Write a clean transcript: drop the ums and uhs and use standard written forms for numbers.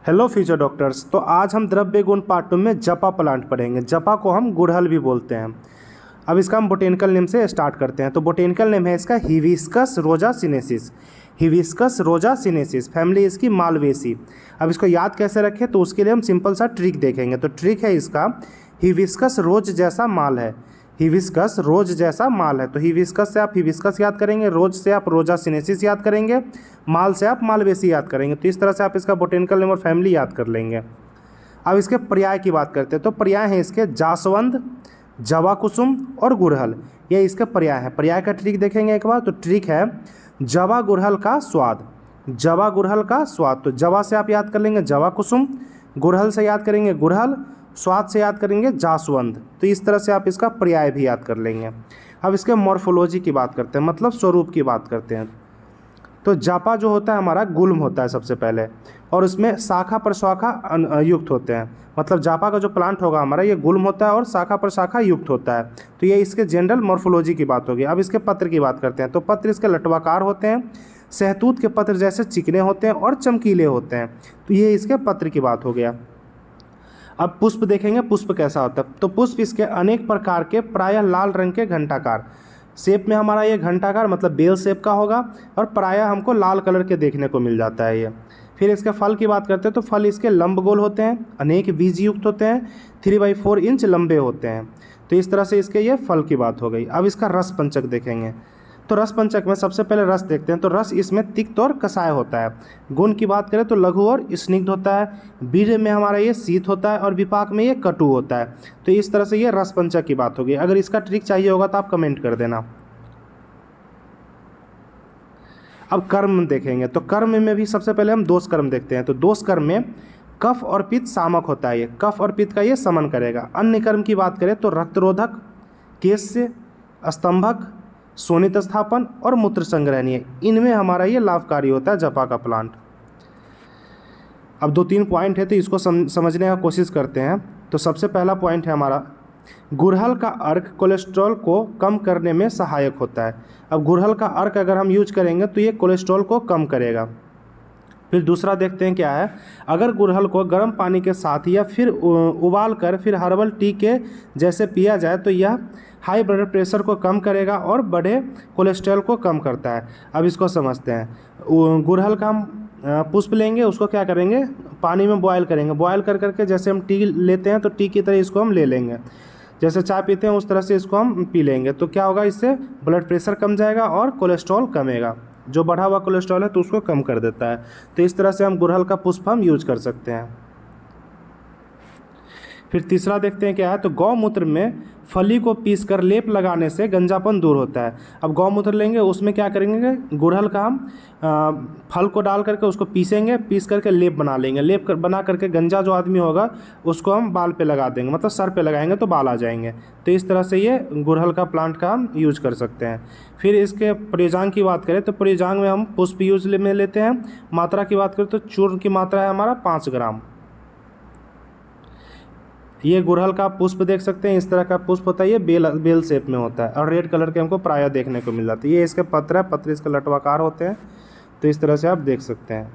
Hello future doctors. तो आज हम द्रव्य गुण पार्ट 2 में जपा प्लांट पढ़ेंगे। जपा को हम गुड़हल भी बोलते हैं। अब इसका हम बोटेनिकल नेम से स्टार्ट करते हैं। तो बोटेनिकल नेम है इसका हिबिस्कस रोजा सिनेसिस। हिबिस्कस रोजा सिनेसिस, फैमिली इसकी मालवेसी। अब इसको याद कैसे रखें, तो उसके लिए हम सिंपल सा ट्रिक देखेंगे। तो ट्रिक है इसका, हिबिस्कस रोज जैसा माल है। हिबिस्कस रोज जैसा माल है। तो हिबिस्कस से आप हिबिस्कस याद करेंगे, रोज से आप रोजा सिनेसिस याद करेंगे, माल से आप मालवेसी याद करेंगे। तो इस तरह से आप इसका बोटेनिकल नेम और फैमिली याद कर लेंगे। अब इसके पर्याय की बात करते हैं। तो पर्याय हैं इसके जासवंत, जवा कुसुम और गुड़हल, ये इसके पर्याय है। पर्याय का ट्रिक देखेंगे एक बार। तो ट्रिक है जवा गुड़हल का स्वाद। जवा गुड़हल का स्वाद, तो जवा से आप याद कर लेंगे जवा कुसुम, गुड़हल से याद करेंगे गुड़हल, स्वाद से याद करेंगे जासवंत। तो इस तरह से आप इसका पर्याय भी याद कर लेंगे। अब इसके मॉर्फोलॉजी की बात करते हैं, मतलब स्वरूप की बात करते हैं। तो जापा जो होता है हमारा गुल्म होता है सबसे पहले, और उसमें शाखा प्रशाखा युक्त होते हैं। मतलब जापा का जो प्लांट होगा हमारा, ये गुल्म होता है और शाखा प्रशाखा युक्त होता है। तो ये इसके जनरल मॉर्फोलॉजी की बात होगी। अब इसके पत्र की बात करते हैं। तो पत्र इसके लटवाकार होते हैं, सहतूत के पत्र जैसे चिकने होते हैं और चमकीले होते हैं। तो ये इसके पत्र की बात हो गया। अब पुष्प देखेंगे, पुष्प कैसा होता है। तो पुष्प इसके अनेक प्रकार के, प्रायः लाल रंग के घंटाकार शेप में हमारा ये घंटाकार मतलब बेल शेप का होगा, और प्रायः हमको लाल कलर के देखने को मिल जाता है ये। फिर इसके फल की बात करते हैं। तो फल इसके लंब गोल होते हैं, अनेक बीज युक्त होते हैं, 3/4 इंच लंबे होते हैं। तो इस तरह से इसके ये फल की बात हो गई। अब इसका रस पंचक देखेंगे। तो रस पंचक में सबसे पहले रस देखते हैं। तो रस इसमें तिक्त और कसाय होता है। गुण की बात करें तो लघु और स्निग्ध होता है, बीज में हमारा ये शीत होता है और विपाक में ये कटु होता है। तो इस तरह से ये रस पंचक की बात होगी। अगर इसका ट्रिक चाहिए होगा तो आप कमेंट कर देना। अब कर्म देखेंगे। तो कर्म में भी सबसे पहले हम दोष कर्म देखते हैं। तो दोष कर्म में कफ और पित्त सामक होता है, ये कफ और पित्त का ये समन करेगा। अन्य कर्म की बात करें तो रक्तरोधक, केश स्तंभक, सोनित स्थापन और मूत्र संग्रहणीय, इनमें हमारा ये लाभकारी होता है जपा का प्लांट। अब 2-3 पॉइंट है तो इसको समझने का कोशिश करते हैं। तो सबसे पहला पॉइंट है हमारा, गुड़हल का अर्क कोलेस्ट्रॉल को कम करने में सहायक होता है। अब गुड़हल का अर्क अगर हम यूज करेंगे तो ये कोलेस्ट्रॉल को कम करेगा। फिर दूसरा देखते हैं क्या है, अगर गुड़हल को गर्म पानी के साथ या फिर उबाल कर फिर हर्बल टी के जैसे पिया जाए तो यह हाई ब्लड प्रेशर को कम करेगा और बढ़े कोलेस्ट्रॉल को कम करता है। अब इसको समझते हैं। गुड़हल का हम पुष्प लेंगे, उसको क्या करेंगे, पानी में बॉयल करेंगे। बॉयल कर करके जैसे हम टी लेते हैं तो टी की तरह इसको हम ले लेंगे, जैसे चाय पीते हैं उस तरह से इसको हम पी लेंगे। तो क्या होगा, इससे ब्लड प्रेशर कम जाएगा और कोलेस्ट्रॉल कमेगा। जो बढ़ा हुआ कोलेस्ट्रॉल है तो उसको कम कर देता है। तो इस तरह से हम गुड़हल का पुष्प हम यूज कर सकते हैं। फिर तीसरा देखते हैं क्या है। तो गौमूत्र में फली को पीसकर लेप लगाने से गंजापन दूर होता है। अब गौमूत्र लेंगे, उसमें क्या करेंगे, गुड़हल का हम फल को डाल करके उसको पीसेंगे, पीस करके लेप बना लेंगे। बना करके गंजा जो आदमी होगा उसको हम बाल पे लगा देंगे, मतलब सर पे लगाएंगे तो बाल आ जाएंगे। तो इस तरह से ये गुड़हल का प्लांट का हम यूज कर सकते हैं। फिर इसके प्रयोजांग की बात करें तो प्रयोजांग में हम पुष्प यूज में लेते हैं। मात्रा की बात करें तो चूर्ण की मात्रा है हमारा 5 ग्राम। ये गुड़हल का पुष्प देख सकते हैं, इस तरह का पुष्प होता है, ये बेल शेप में होता है और रेड कलर के हमको प्रायः देखने को मिल जाती है। ये इसके पत्र है, पत्र इसके लटवाकार होते हैं। तो इस तरह से आप देख सकते हैं।